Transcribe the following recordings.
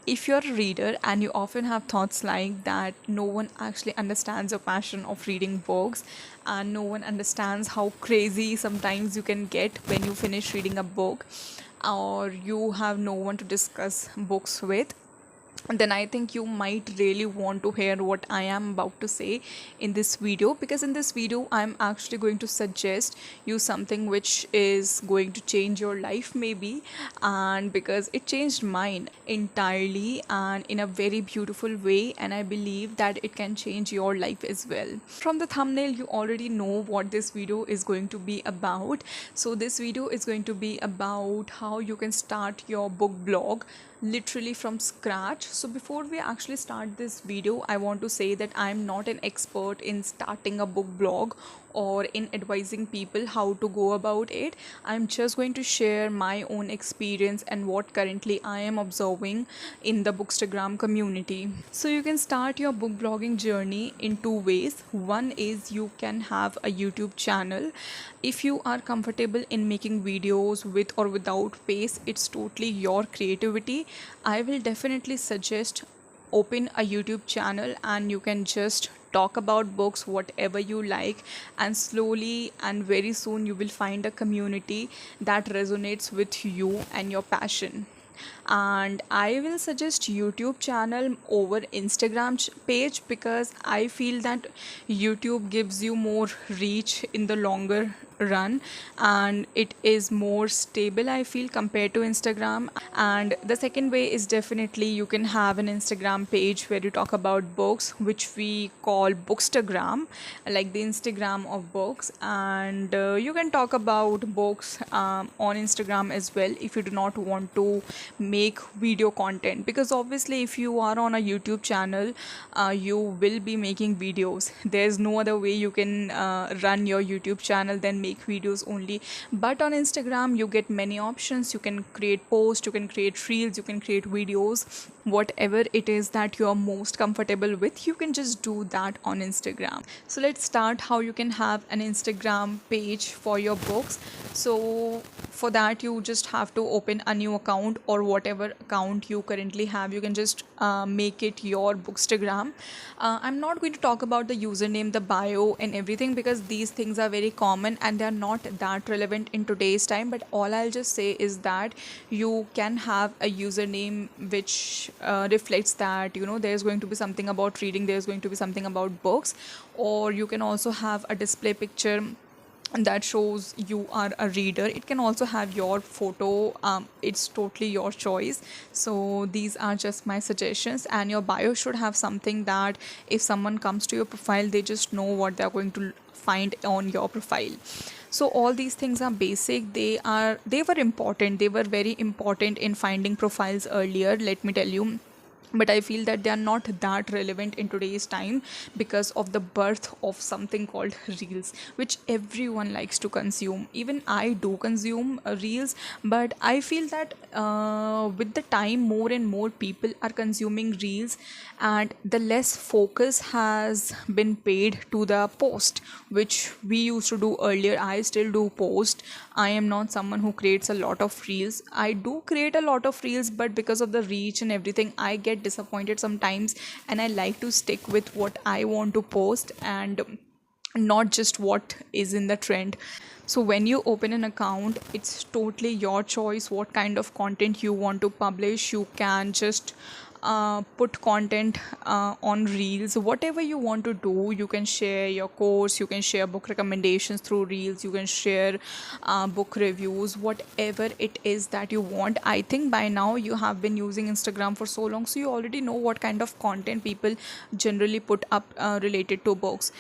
If you're a reader and you often have thoughts like that no one actually understands your passion of reading books, and no one understands how crazy sometimes you can get when you finish reading a book, or you have no one to discuss books with, then I think you might really want to hear what I am about to say in this video, because in this video I'm actually going to suggest you something which is going to change your life maybe, and because it changed mine entirely and in a very beautiful way, and I believe that it can change your life as well. From the thumbnail you already know what this video is going to be about. So this video is going to be about how you can start your book blog literally from scratch. So before we actually start this video, I want to say that I'm not an expert in starting a book blog or in advising people how to go about it. I'm just going to share my own experience and what currently I am observing in the Bookstagram community. So you can start your book blogging journey in two ways. One is you can have a YouTube channel. If you are comfortable in making videos with or without face, it's totally your creativity. I will definitely suggest open a YouTube channel and you can just talk about books whatever you like, and slowly and very soon you will find a community that resonates with you and your passion. And I will suggest YouTube channel over Instagram page, because I feel that YouTube gives you more reach in the longer run and it is more stable, I feel, compared to Instagram. And the second way is definitely you can have an Instagram page where you talk about books, which we call Bookstagram, like the Instagram of books. And you can talk about books on Instagram as well if you do not want to make video content, because obviously if you are on a YouTube channel you will be making videos. There's no other way you can run your YouTube channel than make videos only. But on Instagram you get many options. You can create posts, you can create reels, you can create videos, whatever it is that you are most comfortable with, you can just do that on Instagram. So let's start how you can have an Instagram page for your books. So for that you just have to open a new account, or whatever account you currently have you can just make it your Bookstagram. I'm not going to talk about the username, the bio and everything, because these things are very common and they are not that relevant in today's time. But all I'll just say is that you can have a username which reflects that there's going to be something about reading, there's going to be something about books, or you can also have a display picture that shows you are a reader. It can also have your photo. It's totally your choice. So these are just my suggestions. And your bio should have something that if someone comes to your profile, they just know what they're going to find on your profile. So all these things are basic. They were important, they were very important in finding profiles earlier, let me tell you. But I feel that they are not that relevant in today's time because of the birth of something called reels, which everyone likes to consume. Even I do consume reels, but I feel that with the time more and more people are consuming reels, and the less focus has been paid to the post, which we used to do earlier. I still do post. I am not someone who creates a lot of reels. I do create a lot of reels, but because of the reach and everything, I get disappointed sometimes, and I like to stick with what I want to post and not just what is in the trend. So when you open an account, it's totally your choice what kind of content you want to publish. You can just put content on reels, whatever you want to do. You can share your course, you can share book recommendations through reels, you can share book reviews, whatever it is that you want. I think by now you have been using Instagram for so long, so you already know what kind of content people generally put up related to books.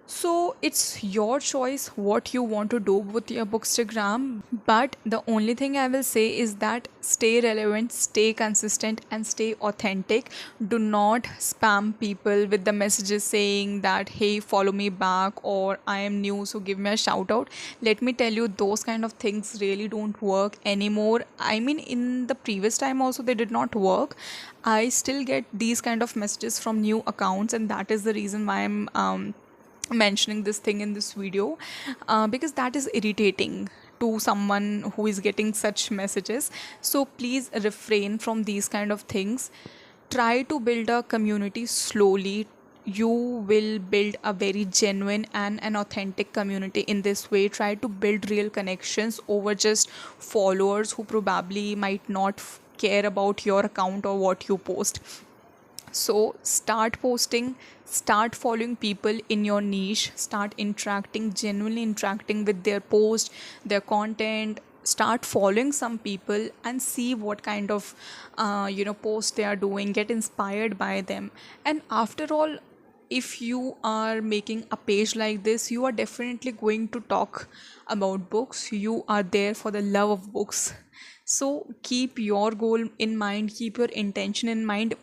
So it's your choice what you want to do with your Bookstagram. But the only thing I will say is that stay relevant, stay consistent, and stay authentic. Do not spam people with the messages saying that, hey, follow me back, or I am new, so give me a shout out. Let me tell you, those kind of things really don't work anymore. I mean, in the previous time also they did not work. I still get these kind of messages from new accounts, and that is the reason why I'm mentioning this thing in this video, because that is irritating to someone who is getting such messages. So please refrain from these kind of things. Try to build a community slowly. You will build a very genuine and an authentic community in this way. Try to build real connections over just followers who probably might not care about your account or what you post. So start posting, start following people in your niche, start interacting, genuinely interacting with their post, their content. Start following some people and see what kind of posts they are doing. Get inspired by them. And after all, if you are making a page like this, you are definitely going to talk about books. You are there for the love of books. So keep your goal in mind, keep your intention in mind.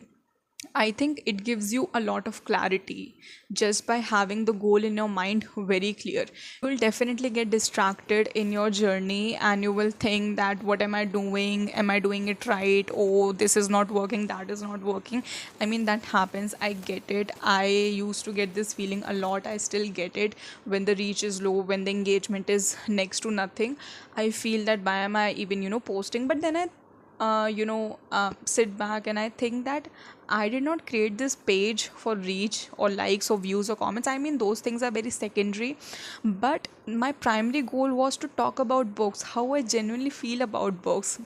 I think it gives you a lot of clarity just by having the goal in your mind very clear. You will definitely get distracted in your journey and you will think that what am I doing? Am I doing it right? Oh, this is not working, that is not working. I mean, that happens. I get it. I used to get this feeling a lot. I still get it when the reach is low, when the engagement is next to nothing. I feel that why am I even, posting? But then I sit back and I think that I did not create this page for reach or likes or views or comments. I mean, those things are very secondary. But my primary goal was to talk about books, how I genuinely feel about books.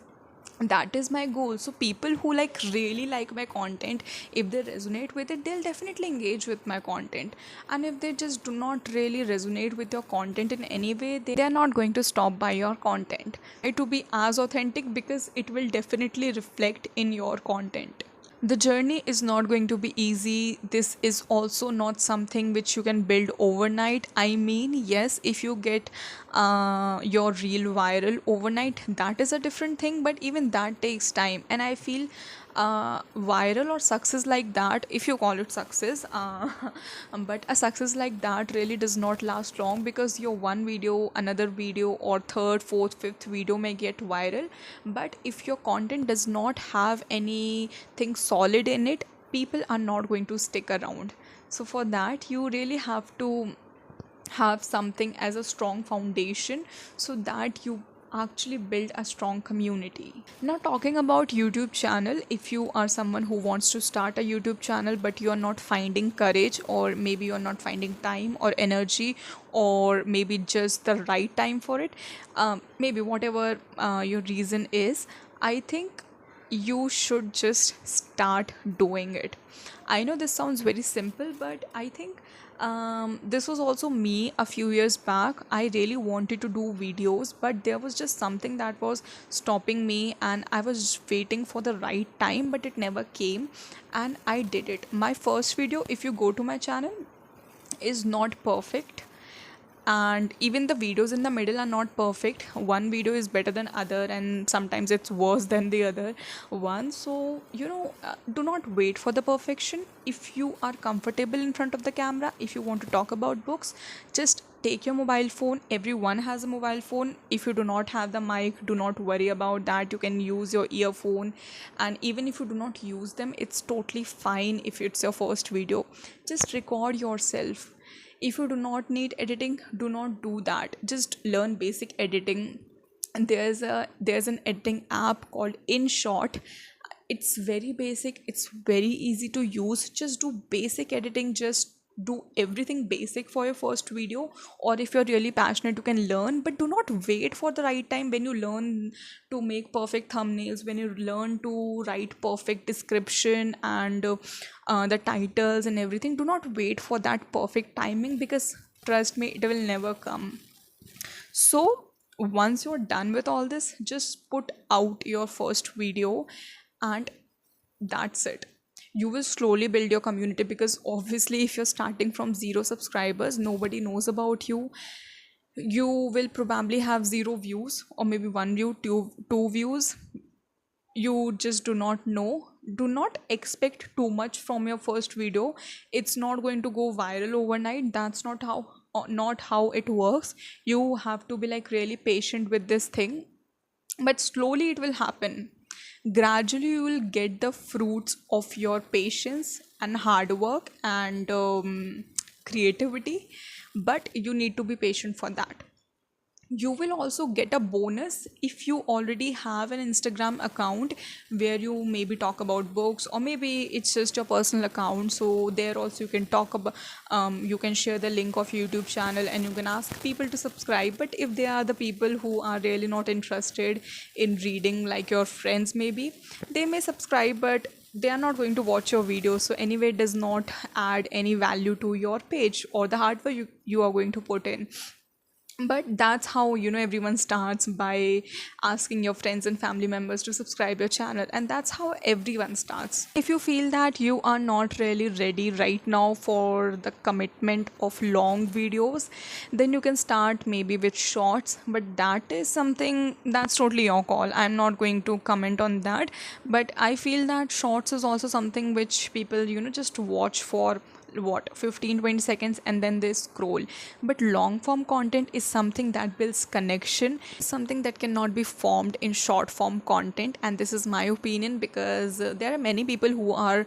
That is my goal. So people who really like my content, if they resonate with it, they'll definitely engage with my content. And if they just do not really resonate with your content in any way, they are not going to stop by your content. Try to be as authentic because it will definitely reflect in your content. The journey is not going to be easy. This is also not something which you can build overnight. I mean, yes, if you get your reel viral overnight, that is a different thing, but even that takes time. And I feel viral or success like that, if you call it success, but a success like that really does not last long, because your one video, another video, or third, fourth, fifth video may get viral. But if your content does not have anything solid in it, people are not going to stick around. So for that, you really have to have something as a strong foundation so that you actually build a strong community. Now, talking about YouTube channel, if you are someone who wants to start a YouTube channel but you are not finding courage, or maybe you're not finding time or energy, or maybe just the right time for it, maybe whatever your reason is, I think you should just start doing it. I know this sounds very simple, but I think this was also me a few years back. I really wanted to do videos, but there was just something that was stopping me, and I was waiting for the right time, but it never came, and I did it. My first video, if you go to my channel, is not perfect, and even the videos in the middle are not perfect. One video is better than other, and sometimes it's worse than the other one. So do not wait for the perfection. If you are comfortable in front of the camera, if you want to talk about books, just take your mobile phone. Everyone has a mobile phone. If you do not have the mic, do not worry about that. You can use your earphone, and even if you do not use them, it's totally fine. If it's your first video, just record yourself. If you do not need editing, do not do that. Just learn basic editing. And there's an editing app called InShot. It's very basic, it's very easy to use. Just do basic editing, just do everything basic for your first video. Or if you're really passionate, you can learn, but do not wait for the right time. When you learn to make perfect thumbnails, when you learn to write perfect description and the titles and everything, do not wait for that perfect timing, because trust me, it will never come. So once you're done with all this, just put out your first video, and that's it. You will slowly build your community, because obviously if you're starting from 0 subscribers, nobody knows about you. You will probably have 0 views, or maybe 1 view, two views. You just do not know. Do not expect too much from your first video. It's not going to go viral overnight. That's not how it works. You have to be really patient with this thing, but slowly it will happen. Gradually you will get the fruits of your patience and hard work and creativity, but you need to be patient for that. You will also get a bonus if you already have an Instagram account where you maybe talk about books, or maybe it's just your personal account. So there also you can talk about, you can share the link of YouTube channel and you can ask people to subscribe. But if they are the people who are really not interested in reading, like your friends maybe, they may subscribe, but they are not going to watch your videos. So anyway, it does not add any value to your page or the hard work you are going to put in. But that's how, everyone starts, by asking your friends and family members to subscribe your channel, and that's how everyone starts. If you feel that you are not really ready right now for the commitment of long videos, then you can start maybe with shorts, but that is something that's totally your call. I'm not going to comment on that, but I feel that shorts is also something which people, just watch for what, 15-20 seconds, and then they scroll. But long form content is something that builds connection, something that cannot be formed in short form content. And this is my opinion, because there are many people who are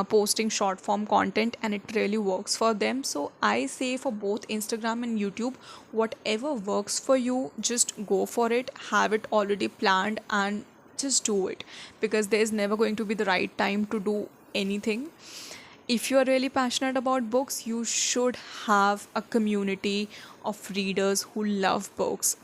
posting short form content and it really works for them. So I say, for both Instagram and YouTube, whatever works for you, just go for it, have it already planned, and just do it, because there is never going to be the right time to do anything. If you are really passionate about books, you should have a community of readers who love books,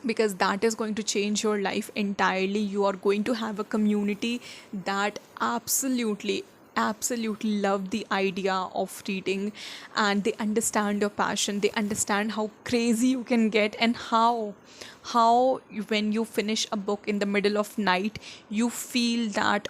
because that is going to change your life entirely. You are going to have a community that absolutely love the idea of reading, and they understand your passion, they understand how crazy you can get, and when you finish a book in the middle of night, you feel that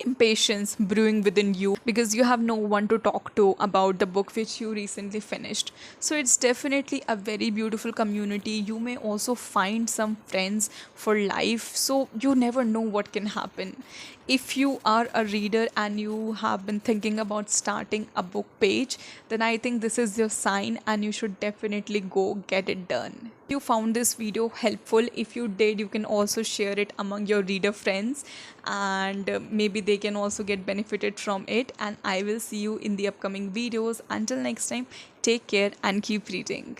impatience brewing within you, because you have no one to talk to about the book which you recently finished. So it's definitely a very beautiful community. You may also find some friends for life, so you never know what can happen. If you are a reader and you have been thinking about starting a book page, then I think this is your sign and you should definitely go get it done. You found this video helpful. If you did, you can also share it among your reader friends, and maybe they can also get benefited from it. And I will see you in the upcoming videos. Until next time, take care and keep reading.